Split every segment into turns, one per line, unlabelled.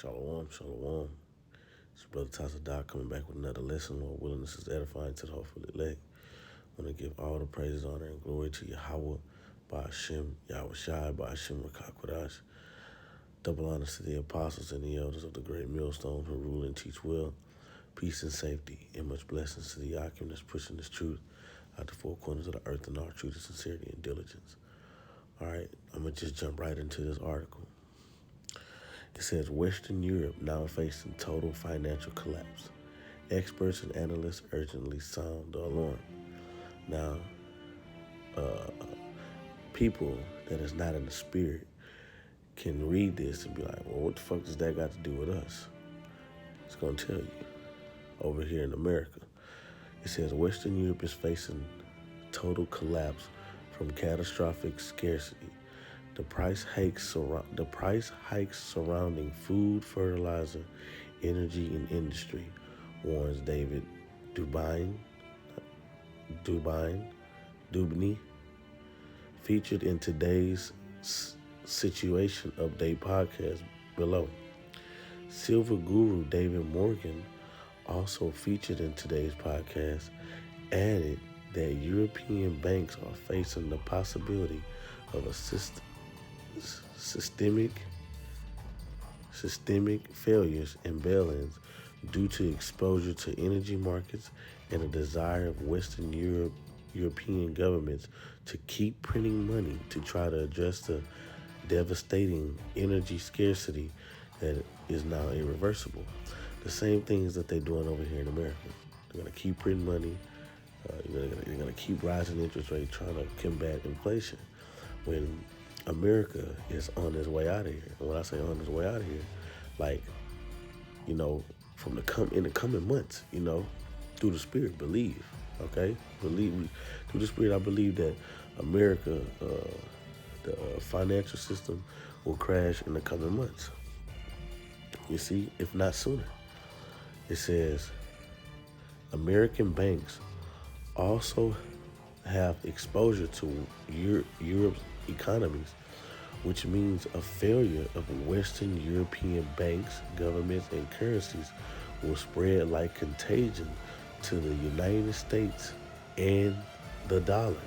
Shalom, shalom. It's your brother Tazadah coming back with another lesson. Lord willing, this is edifying to the hopefully elect. I want to give all the praises, honor, and glory to Yahweh, Ba'ashem, Yahweh Shai, Ba'ashem, Rakakwadash. Double honors to the apostles and the elders of the great millstone who rule and teach well. Peace and safety, and much blessings to the Yakim that's pushing this truth out the four corners of the earth in all truth, sincerity, and diligence. All right, I'm going to just jump right into this article. It says, Western Europe now facing total financial collapse. Experts and analysts urgently sound the alarm. Now, people that is not in the spirit can read this and be like, well, what the fuck does that got to do with us? It's going to tell you. Over here in America, it says Western Europe is facing total collapse from catastrophic scarcity. The price hikes surrounding food, fertilizer, energy, and industry, warns David Dubny, featured in today's Situation Update podcast below. Silver Guru David Morgan, also featured in today's podcast, added that European banks are facing the possibility of a systemic failures and bail-ins due to exposure to energy markets and a desire of Western European governments to keep printing money to try to address the devastating energy scarcity that is now irreversible. The same things that they're doing over here in America. They're going to keep printing money. They're going to keep rising interest rates trying to combat inflation. When America is on its way out of here. And when I say on its way out of here, like, in the coming months, through the Spirit, believe, okay? Through the Spirit, I believe that America, the financial system will crash in the coming months. You see, if not sooner. It says, American banks also have exposure to Europe's economies, which means a failure of Western European banks, governments, and currencies will spread like contagion to the United States and the dollar.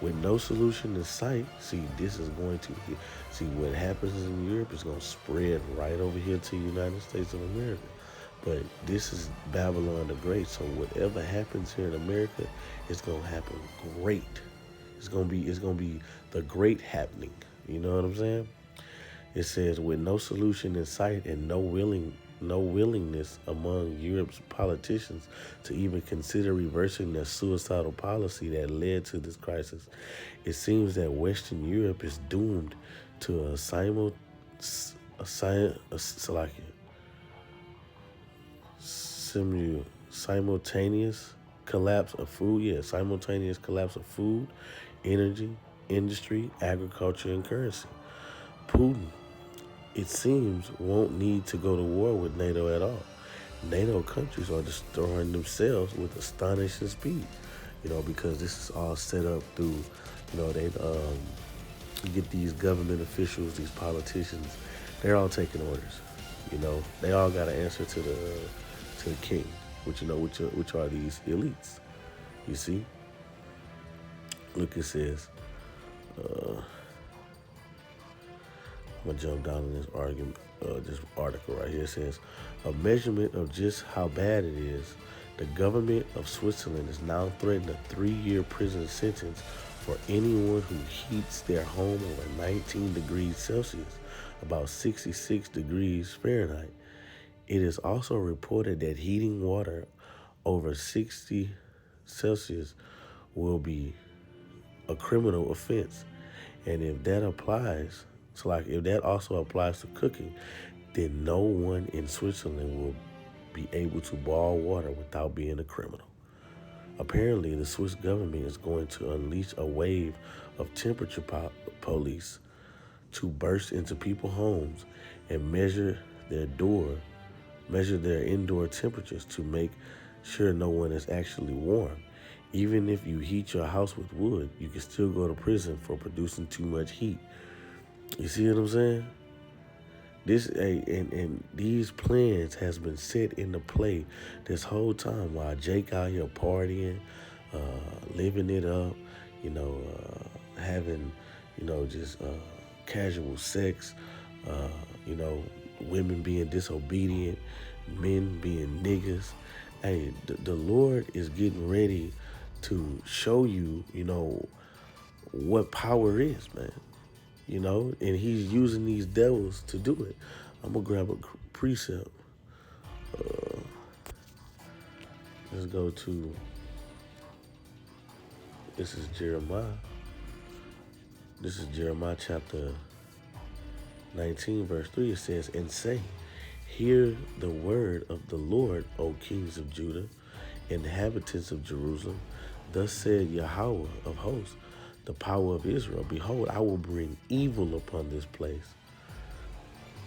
With no solution in sight, what happens in Europe is going to spread right over here to the United States of America. But this is Babylon the Great, so whatever happens here in America, it's going to happen great. It's going to be the great happening. You know what I'm saying? It says, with no solution in sight and no willingness among Europe's politicians to even consider reversing their suicidal policy that led to this crisis, it seems that Western Europe is doomed to a simultaneous collapse of food, energy, industry, agriculture, and currency. Putin, it seems, won't need to go to war with NATO at all. NATO countries are destroying themselves with astonishing speed, because this is all set up through, they get these government officials, these politicians, they're all taking orders. They all got to answer to the king, which are these elites. You see? Look, it says, I'm gonna jump down in this article right here. It says, a measurement of just how bad it is, the government of Switzerland is now threatening a 3-year prison sentence for anyone who heats their home over 19 degrees Celsius, about 66 degrees Fahrenheit. It is also reported that heating water over 60 Celsius will be a criminal offense. And if that also applies to cooking, then no one in Switzerland will be able to boil water without being a criminal. Apparently, the Swiss government is going to unleash a wave of temperature police to burst into people's homes and measure their indoor temperatures to make sure no one is actually warm. Even if you heat your house with wood, you can still go to prison for producing too much heat. You see what I'm saying? And these plans has been set into play this whole time while Jake out here partying, living it up, having, just casual sex, uh, you know, women being disobedient, men being niggas. Hey, the Lord is getting ready to show you, what power is, man. And he's using these devils to do it. I'm gonna grab a precept. Let's go to, this is Jeremiah. This is Jeremiah chapter 19, verse 3. It says, and say, hear the word of the Lord, O kings of Judah, inhabitants of Jerusalem. Thus said Yahweh of hosts, the power of Israel. Behold, I will bring evil upon this place,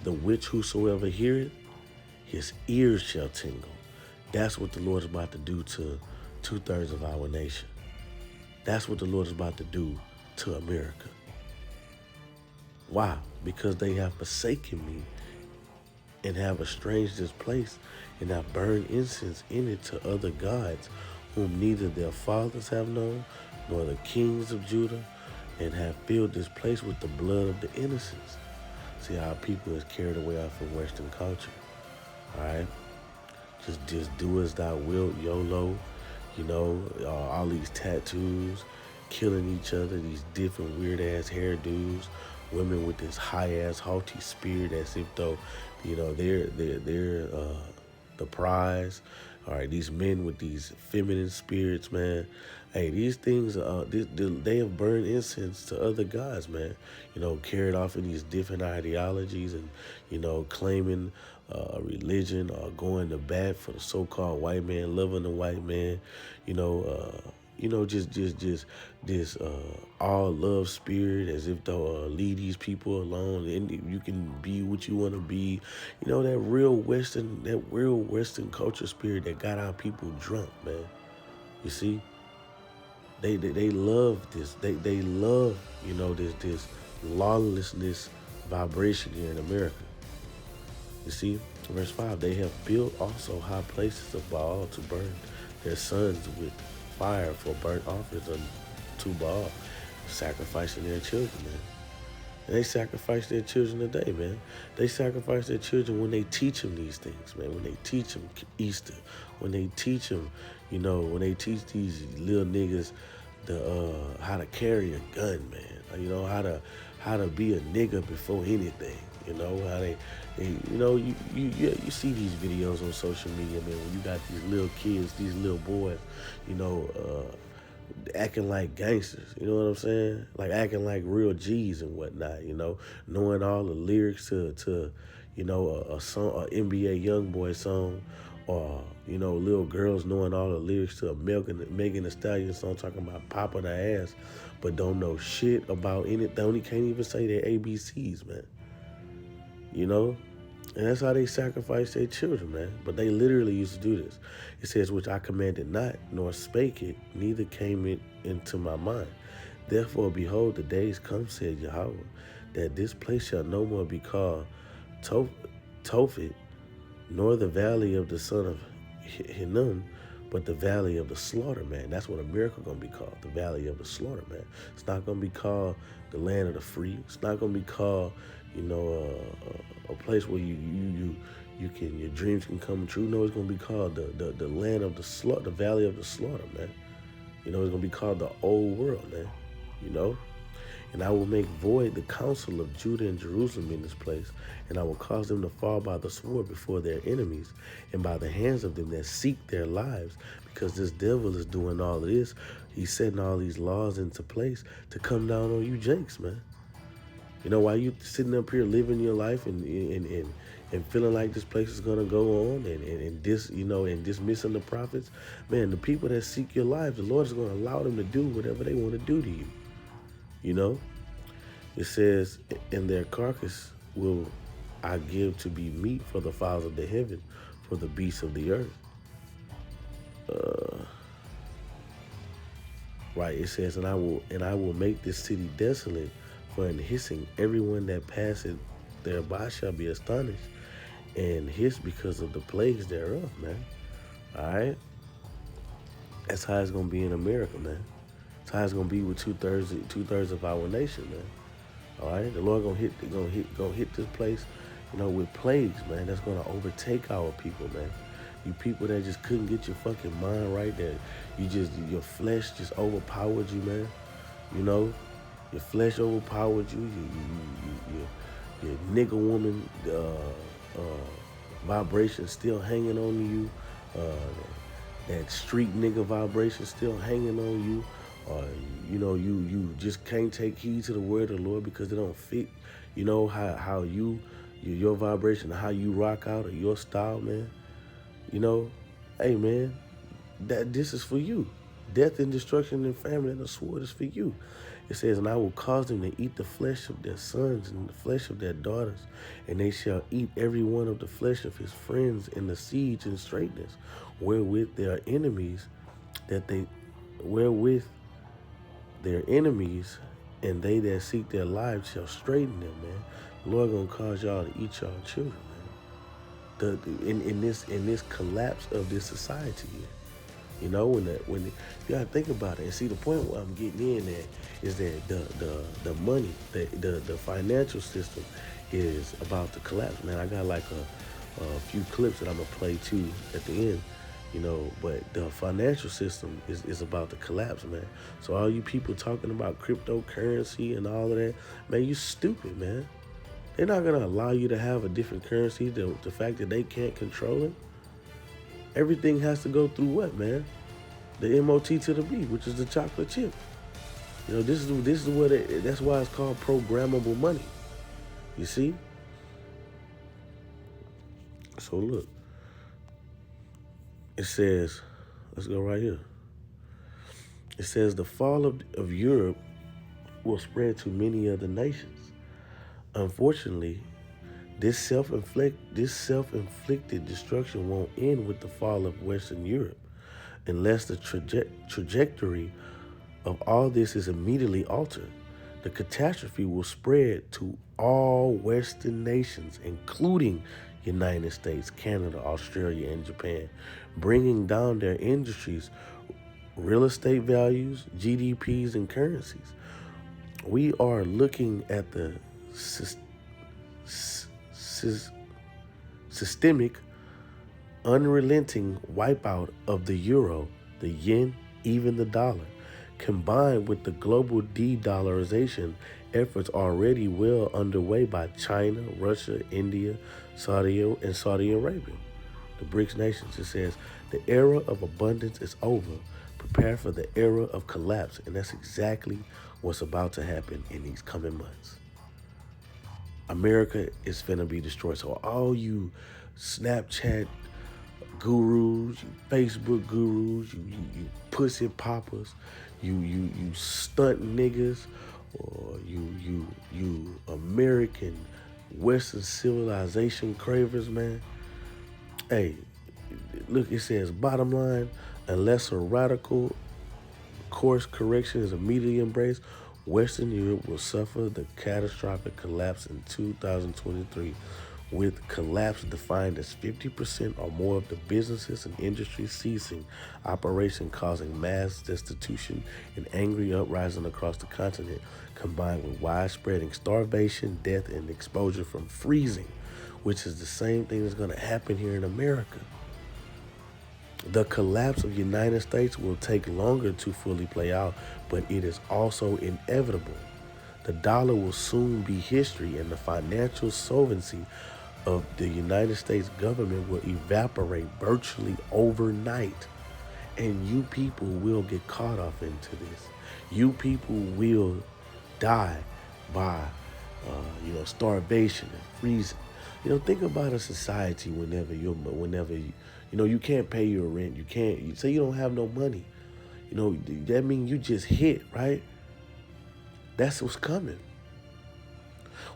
the which whosoever heareth, his ears shall tingle. That's what the Lord is about to do to 2/3 of our nation. That's what the Lord is about to do to America. Why? Because they have forsaken me and have estranged this place and have burned incense in it to other gods, whom neither their fathers have known, nor the kings of Judah, and have filled this place with the blood of the innocents. See how people is carried away off of Western culture. All right? Just do as thou wilt, YOLO. All these tattoos, killing each other, these different weird-ass hairdos, women with this high-ass, haughty spirit as if though, they're the prize. All right, these men with these feminine spirits, man. Hey, these things, they have burned incense to other gods, man. Carried off in these different ideologies and, claiming religion or going to bat for the so-called white man, loving the white man, just this all love spirit as if to lead these people alone and you can be what you want to be. That real Western culture spirit that got our people drunk, man. You see? They love this. They love, this lawlessness vibration here in America. You see, verse 5, they have built also high places of Baal to burn their sons with fire for burnt offerings unto Baal, sacrificing their children, man. And they sacrifice their children today, man. They sacrifice their children when they teach them these things, man. When they teach them Easter, when they teach them, when they teach these little niggas how to carry a gun, man. How to be a nigga before anything. How they you see these videos on social media, man, when you got these little kids, these little boys, acting like gangsters, you know what I'm saying? Like acting like real G's and whatnot, knowing all the lyrics to a song, a NBA YoungBoy song, or little girls knowing all the lyrics to a Megan Thee Stallion song talking about popping her ass, but don't know shit about anything. They can't even say their ABCs, man. And that's how they sacrifice their children, man. But they literally used to do this. It says, which I commanded not, nor spake it, neither came it into my mind. Therefore, behold, the days come, said Yahweh, that this place shall no more be called Tophet, nor the valley of the son of Hinnom, but the valley of the slaughter, man. That's what America gonna be called, the valley of the slaughter, man. It's not gonna be called the land of the free. It's not gonna be called, a place where your dreams can come true. No, it's gonna be called the land of the slaughter, the valley of the slaughter, man. It's gonna be called the old world, man. And I will make void the counsel of Judah and Jerusalem in this place, and I will cause them to fall by the sword before their enemies, and by the hands of them that seek their lives, because this devil is doing all of this. He's setting all these laws into place to come down on you jakes, man. While you sitting up here living your life and feeling like this place is gonna go on and dismissing the prophets, man, the people that seek your life, the Lord is gonna allow them to do whatever they want to do to you. It says, and their carcass will I give to be meat for the fowls of the heaven, for the beasts of the earth. Right, it says, and I will make this city desolate for an hissing everyone that passeth thereby shall be astonished, and hissed because of the plagues thereof, man. All right, that's how it's gonna be in America, man. That's how it's gonna be with two thirds of our nation, man. All right, the Lord gonna hit this place, with plagues, man. That's gonna overtake our people, man. You people that just couldn't get your fucking mind right, that your flesh just overpowered you, man. You know, your flesh overpowered you. Your nigga woman vibration still hanging on you. That street nigga vibration still hanging on you. You just can't take heed to the word of the Lord because it don't fit. You know how your vibration, how you rock out, or your style, man. You know, hey man, that this is for you. Death and destruction and famine and the sword is for you. It says, and I will cause them to eat the flesh of their sons and the flesh of their daughters, and they shall eat every one of the flesh of his friends in the siege and straightness, wherewith their enemies, wherewith their enemies, and they that seek their lives shall straighten them, man. The Lord gonna cause y'all to eat y'all children, man. In this collapse of this society here. When you gotta think about it and see the point where I'm getting in at is that the money, the financial system is about to collapse, man. I got like a few clips that I'm gonna play too at the end, but the financial system is about to collapse, man. So all you people talking about cryptocurrency and all of that, man, you stupid, man. They're not gonna allow you to have a different currency. The fact that they can't control it. Everything has to go through what, man? The MOT to the B, which is the chocolate chip. This is what that's why it's called programmable money. You see? So look, it says, let's go right here. It says the fall of Europe will spread to many other nations. Unfortunately, this self-inflicted destruction won't end with the fall of Western Europe unless the trajectory of all this is immediately altered. The catastrophe will spread to all Western nations, including United States, Canada, Australia, and Japan, bringing down their industries, real estate values, GDPs, and currencies. We are looking at the systemic, unrelenting wipeout of the euro, the yen, even the dollar, combined with the global de-dollarization efforts already well underway by China, Russia, India, Saudi Arabia. The BRICS nations, it says, the era of abundance is over. Prepare for the era of collapse, and that's exactly what's about to happen in these coming months. America is finna be destroyed. So all you Snapchat gurus, you Facebook gurus, you pussy poppers, you stunt niggas, or you American Western civilization cravers, man. Hey, look, it says bottom line, unless a radical course correction is immediately embraced, Western Europe will suffer the catastrophic collapse in 2023, with collapse defined as 50% or more of the businesses and industries ceasing operation, causing mass destitution and angry uprising across the continent, combined with widespread starvation, death, and exposure from freezing, which is the same thing that's going to happen here in America. The collapse of the United States will take longer to fully play out, but it is also inevitable. The dollar will soon be history, and the financial solvency of the United States government will evaporate virtually overnight. And you people will get caught off into this. You people will die by, starvation and freezing. Think about a society whenever you can't pay your rent. You say you don't have no money. That means you just hit, right? That's what's coming.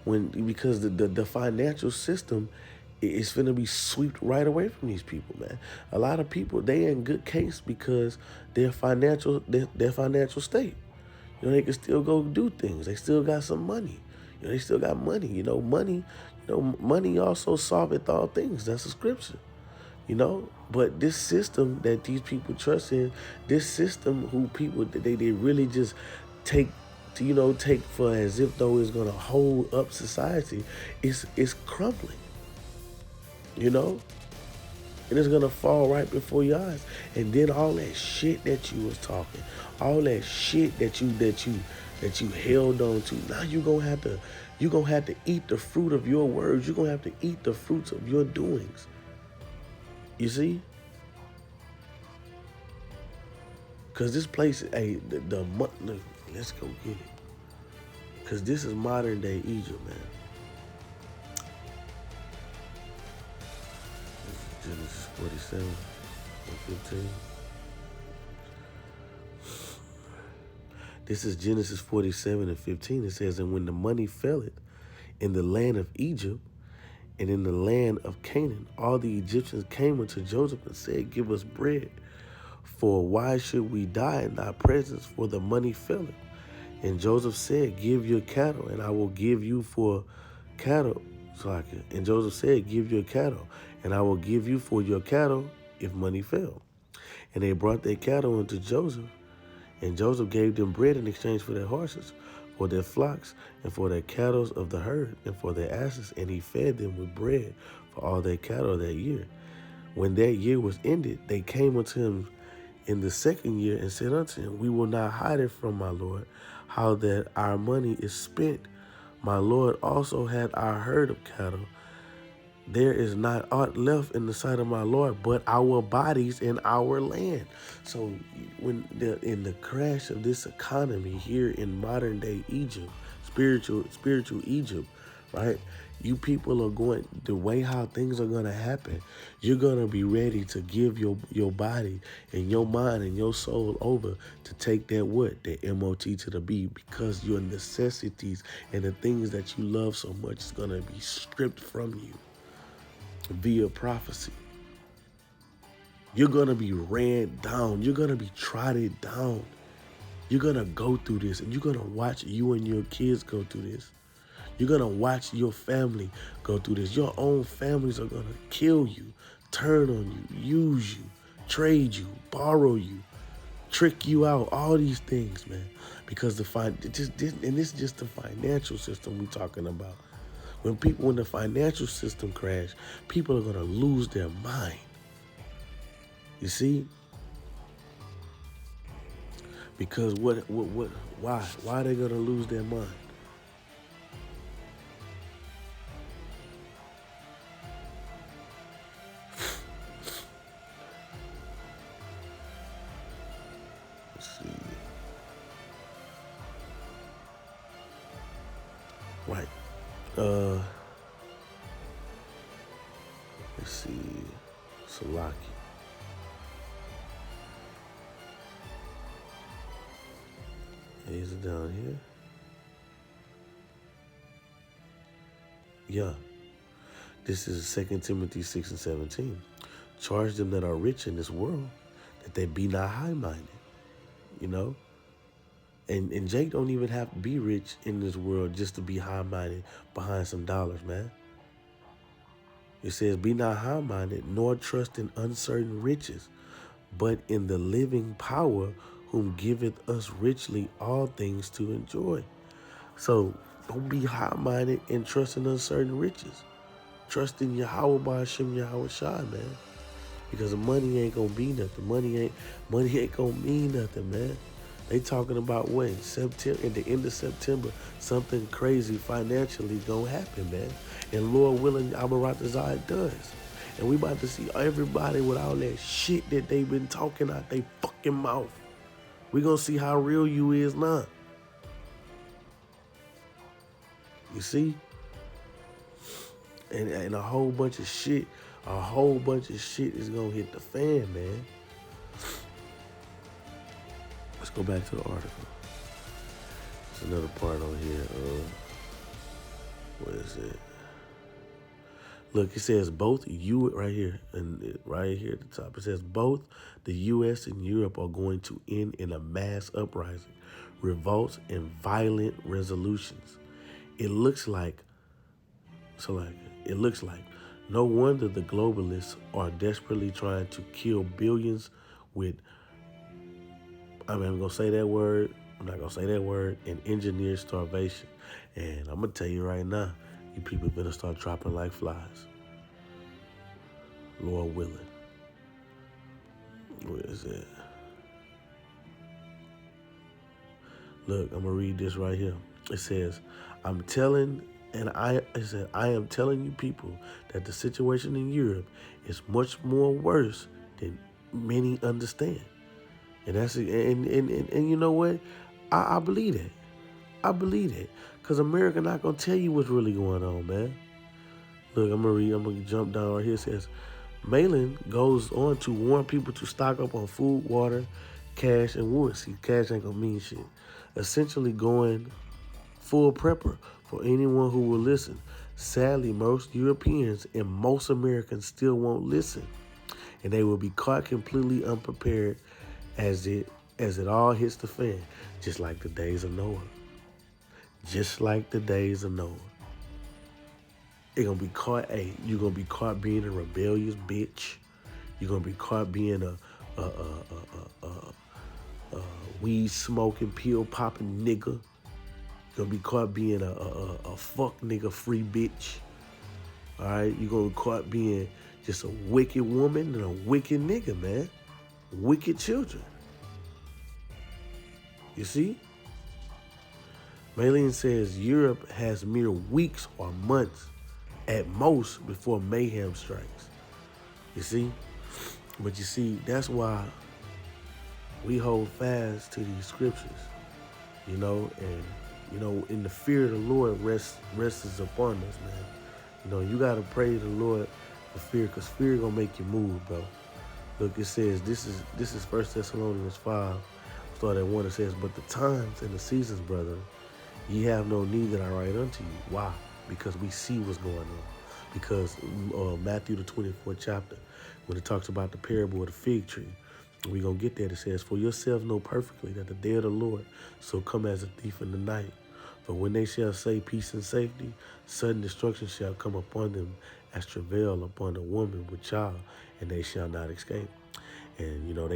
Because the financial system is going to be swept right away from these people, man. A lot of people, they in good case because their financial state. They can still go do things. They still got some money. They still got money. Money, Money also solveth all things. That's a scripture. But this system that these people trust in, this system who people they really just take take for as if though it's gonna hold up society, is crumbling, you know and it's gonna fall right before your eyes. And then all that shit that you was talking, all that shit that you held on to, now you gonna have to eat the fruit of your words. You're gonna have to eat the fruits of your doings. You see? Cause this place, hey, let's go get it. Cause this is modern day Egypt, man. This is Genesis 47 and 15. This is Genesis 47 and 15. It says, and when the money faileth in the land of Egypt and in the land of Canaan, all the Egyptians came unto Joseph and said, give us bread. For why should we die in thy presence? For the money faileth. And Joseph said, give your cattle, and I will give you for cattle. And Joseph said, give your cattle, and I will give you for your cattle if money fail. And they brought their cattle unto Joseph, and Joseph gave them bread in exchange for their horses, for their flocks, and for their cattle of the herd, and for their asses. And he fed them with bread for all their cattle that year. When that year was ended, they came unto him in the second year and said unto him, we will not hide it from my Lord, how that our money is spent. My Lord also had our herd of cattle. There is not aught left in the sight of my Lord but our bodies and our land. So in the crash of this economy here in modern day Egypt, spiritual Egypt, right? You people are going, the way how things are going to happen, you're going to be ready to give your body and your mind and your soul over to take that the MOT to the B, because your necessities and the things that you love so much is going to be stripped from you via prophecy. You're going to be ran down. You're going to be trodden down. You're going to go through this, and you're going to watch you and your kids go through this. You're going to watch your family go through this. Your own families are going to kill you, turn on you, use you, trade you, borrow you, trick you out, all these things, man. Because and this is just the financial system we're talking about. When the financial system crash, people are going to lose their mind. You see? Because why are they going to lose their mind? Right. Let's see. Salaki. Is it down here? Yeah. This is 2 Timothy 6 and 17. Charge them that are rich in this world, that they be not high-minded. And Jake don't even have to be rich in this world just to be high-minded behind some dollars, man. It says, be not high-minded, nor trust in uncertain riches, but in the living power whom giveth us richly all things to enjoy. So don't be high-minded and trust in uncertain riches. Trust in Yahweh by Hashem Yahweh Shai, man. Because the money ain't gonna be nothing. Money ain't gonna mean nothing, man. They talking about when? September, at the end of September, something crazy financially gonna happen, man. And Lord willing, Amaratazai does. And we about to see everybody with all that shit that they've been talking out they fucking mouth. We gonna see how real you is now. You see? And a whole bunch of shit is gonna hit the fan, man. Let's go back to the article. There's another part on here. What is it? Look, it says both right here, and right here at the top, it says both the U.S. and Europe are going to end in a mass uprising, revolts, and violent resolutions. It looks like So like, it looks like. No wonder the globalists are desperately trying to kill billions with, I'm going to say that word, I'm not going to say that word, and engineer starvation. And I'm going to tell you right now, you people better start dropping like flies. Lord willing. Where is it? Look, I'm going to read this right here. It says, I am telling you people that the situation in Europe is much more worse than many understand. And that's and you know what? I believe that. I believe that. Because America not going to tell you what's really going on, man. Look, I'm going to jump down right here. It says, Malin goes on to warn people to stock up on food, water, cash, and wood. See, cash ain't going to mean shit. Essentially going full prepper for anyone who will listen. Sadly, most Europeans and most Americans still won't listen, and they will be caught completely unprepared as it all hits the fan, just like the days of Noah. Just like the days of Noah. You're gonna be caught. Hey, you're gonna be caught being a rebellious bitch. You're gonna be caught being a weed smoking, pill popping nigga. You're gonna be caught being a fuck nigga free bitch. All right, you're gonna be caught being just a wicked woman and a wicked nigga, man. Wicked children. You see? Maylene says Europe has mere weeks or months at most before mayhem strikes. You see? But you see, that's why we hold fast to these scriptures, you know, and, you know, in the fear of the Lord rests upon us, man. You know, you got to pray to the Lord for fear, because fear going to make you move, bro. Look, it says, this is 1 Thessalonians 5, start at 1. It says, but the times and the seasons, brother, ye have no need that I write unto you. Why? Because we see what's going on. Because Matthew the 24th chapter, when it talks about the parable of the fig tree, we're going to get there. It says, for yourselves know perfectly that the day of the Lord shall come as a thief in the night. For when they shall say peace and safety, sudden destruction shall come upon them as travail upon a woman with child, and they shall not escape. And, you know,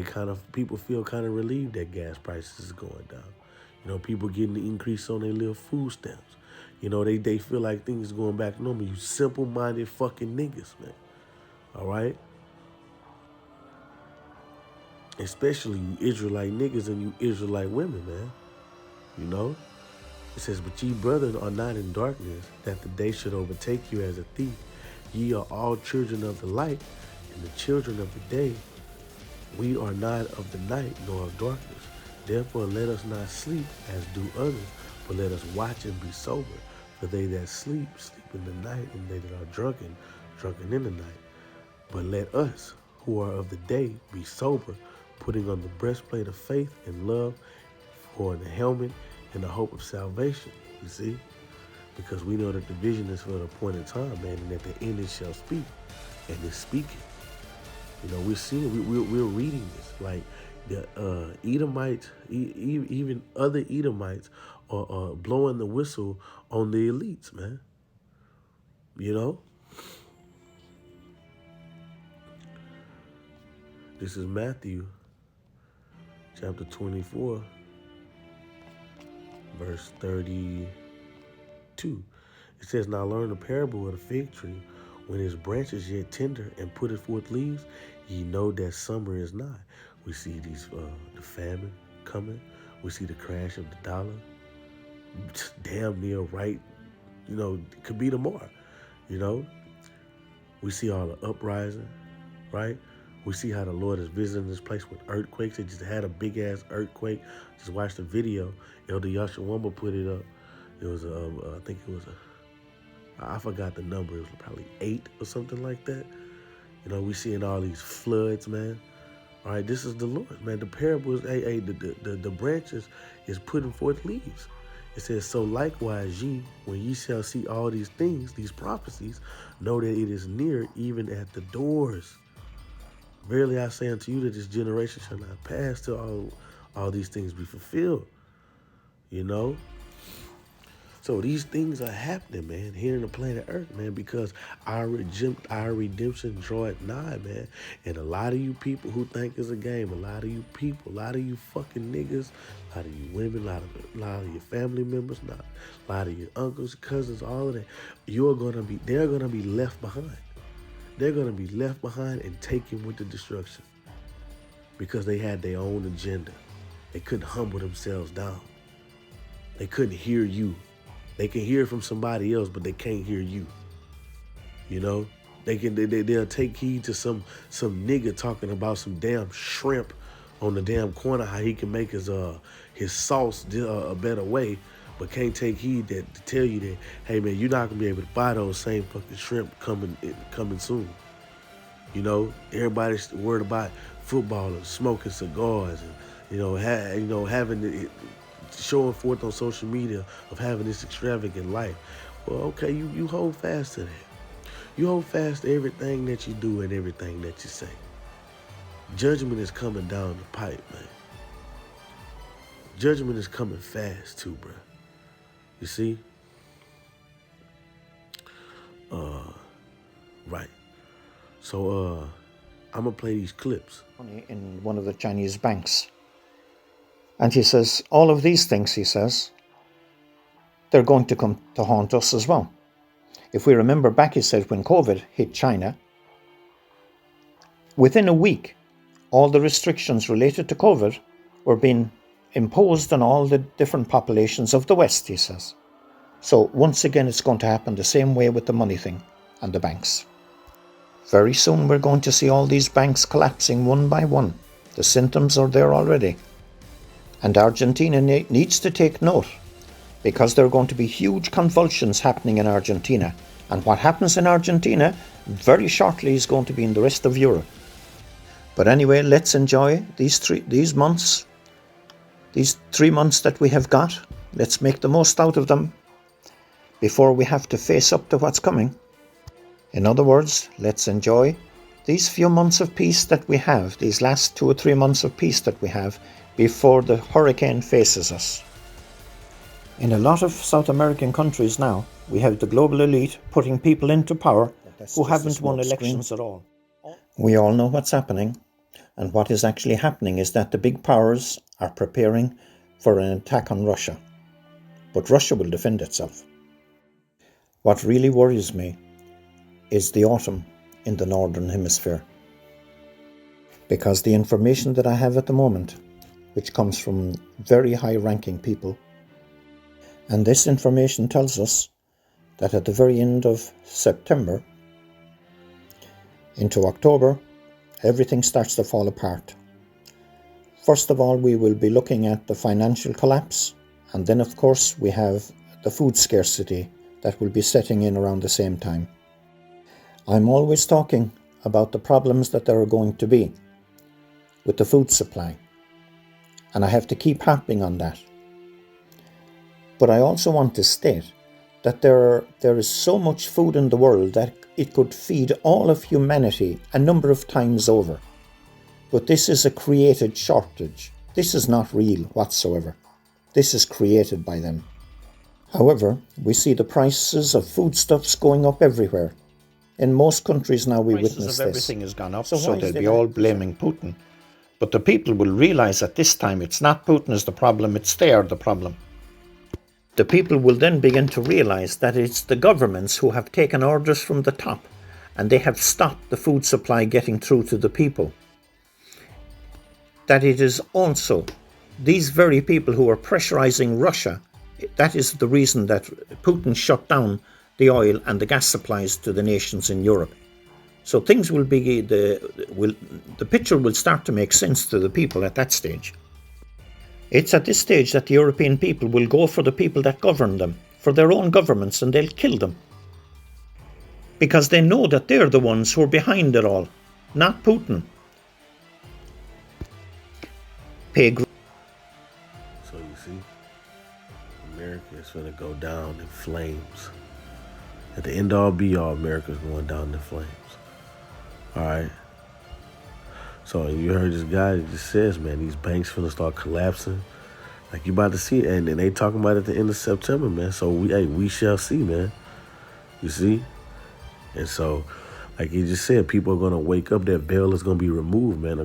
people feel kind of relieved that gas prices is going down. You know, people getting the increase on their little food stamps. You know, they feel like things going back normal. You simple-minded fucking niggas, man. All right? Especially you Israelite niggas and you Israelite women, man. You know? It says, but ye brethren are not in darkness, that the day should overtake you as a thief. Ye are all children of the light, and the children of the day. We are not of the night, nor of darkness. Therefore let us not sleep as do others, but let us watch and be sober. For they that sleep, sleep in the night, and they that are drunken, drunken in the night. But let us, who are of the day, be sober, putting on the breastplate of faith and love, for the helmet and the hope of salvation. You see? Because we know that the vision is for the appointed time, man, and at the end it shall speak. And it's speaking. You know, we're seeing, we're reading this. Like the Edomites, even other Edomites are blowing the whistle on the elites, man. You know? This is Matthew chapter 24, verse 32. It says, now learn the parable of the fig tree. When his branch is yet tender and putteth forth leaves, ye know that summer is nigh. We see the famine coming. We see the crash of the dollar. Damn near right, you know, it could be tomorrow, you know. We see all the uprising, right? We see how the Lord is visiting this place with earthquakes. They just had a big-ass earthquake. Just watched the video. Elder Yashawamba put it up. It was, I think it was I forgot the number. It was probably 8 or something like that. You know, we seeing all these floods, man. All right, this is the Lord, man. The parable is, the branches is putting forth leaves. It says, so likewise ye, when ye shall see all these things, these prophecies, know that it is near, even at the doors. Verily I say unto you that this generation shall not pass till all these things be fulfilled. You know? So these things are happening, man, here in the planet Earth, man, because our redemption draweth nigh, man. And a lot of you people who think it's a game, a lot of you people, a lot of you fucking niggas, a lot of you women, a lot of your family members, a lot of your uncles, cousins, all of that, they're gonna be left behind. They're gonna be left behind and taken with the destruction because they had their own agenda. They couldn't humble themselves down. They couldn't hear you. They can hear from somebody else, but they can't hear you. You know, they'll take heed to some nigga talking about some damn shrimp on the damn corner, how he can make his sauce a better way, but can't take heed to tell you that, hey man, you're not gonna be able to buy those same fucking shrimp coming soon. You know, everybody's worried about footballers smoking cigars and having it, showing forth on social media of having this extravagant life. Well, okay, you hold fast to that. You hold fast to everything that you do and everything that you say. Judgment is coming down the pipe, man. Judgment is coming fast too, bro. You see? Right. So, I'm gonna play these clips.
In one of the Chinese banks. And he says, all of these things, he says, they're going to come to haunt us as well. If we remember back, he said, when COVID hit China, within a week, all the restrictions related to COVID were being imposed on all the different populations of the West, he says. So once again, it's going to happen the same way with the money thing and the banks. Very soon, we're going to see all these banks collapsing one by one. The symptoms are there already. And Argentina needs to take note, because there are going to be huge convulsions happening in Argentina. And what happens in Argentina very shortly is going to be in the rest of Europe. But anyway, let's enjoy these 3 months that we have got. Let's make the most out of them before we have to face up to what's coming. In other words, let's enjoy these few months of peace that we have, these last 2 or 3 months of peace that we have, before the hurricane faces us. In a lot of South American countries now, we have the global elite putting people into power who haven't won elections at all. We all know what's happening, and what is actually happening is that the big powers are preparing for an attack on Russia. But Russia will defend itself. What really worries me is the autumn in the Northern Hemisphere. Because the information that I have at the moment, which comes from very high-ranking people, and this information tells us that at the very end of September into October, everything starts to fall apart. First of all, we will be looking at the financial collapse, and then of course we have the food scarcity that will be setting in around the same time. I'm always talking about the problems that there are going to be with the food supply, and I have to keep harping on that. But I also want to state that there is so much food in the world that it could feed all of humanity a number of times over. But this is a created shortage. This is not real whatsoever. This is created by them. However, we see the prices of foodstuffs going up everywhere. In most countries now we witness this.
Everything has gone up, so they'll be all blaming Putin. But the people will realize that this time it's not Putin is the problem, it's they are the problem.
The people will then begin to realize that it's the governments who have taken orders from the top, and they have stopped the food supply getting through to the people. That it is also these very people who are pressurizing Russia. That is the reason that Putin shut down the oil and the gas supplies to the nations in Europe. So things will be, the picture will start to make sense to the people at that stage. It's at this stage that the European people will go for the people that govern them, for their own governments, and they'll kill them. Because they know that they're the ones who are behind it all, not Putin.
So you see, America is going to go down in flames. At the end all be all, America's going down in flames. All right. So you heard this guy that just says, man, these banks finna start collapsing. Like you about to see it, and they talking about it at the end of September, man. So we shall see, man. You see? And so, like you just said, people are going to wake up. That veil is going to be removed, man.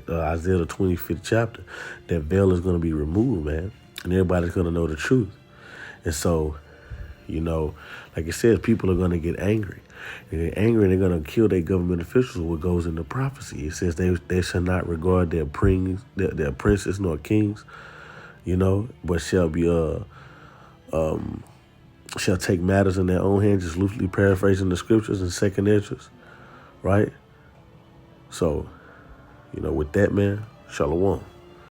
Isaiah the 25th chapter. That veil is going to be removed, man. And everybody's going to know the truth. And so, like it says, people are going to get angry. And they're angry and they're going to kill their government officials, what goes into prophecy. It says they shall not regard their princes nor kings, but shall take matters in their own hands, just loosely paraphrasing the scriptures in second interest, right? So, with that, man, shalom.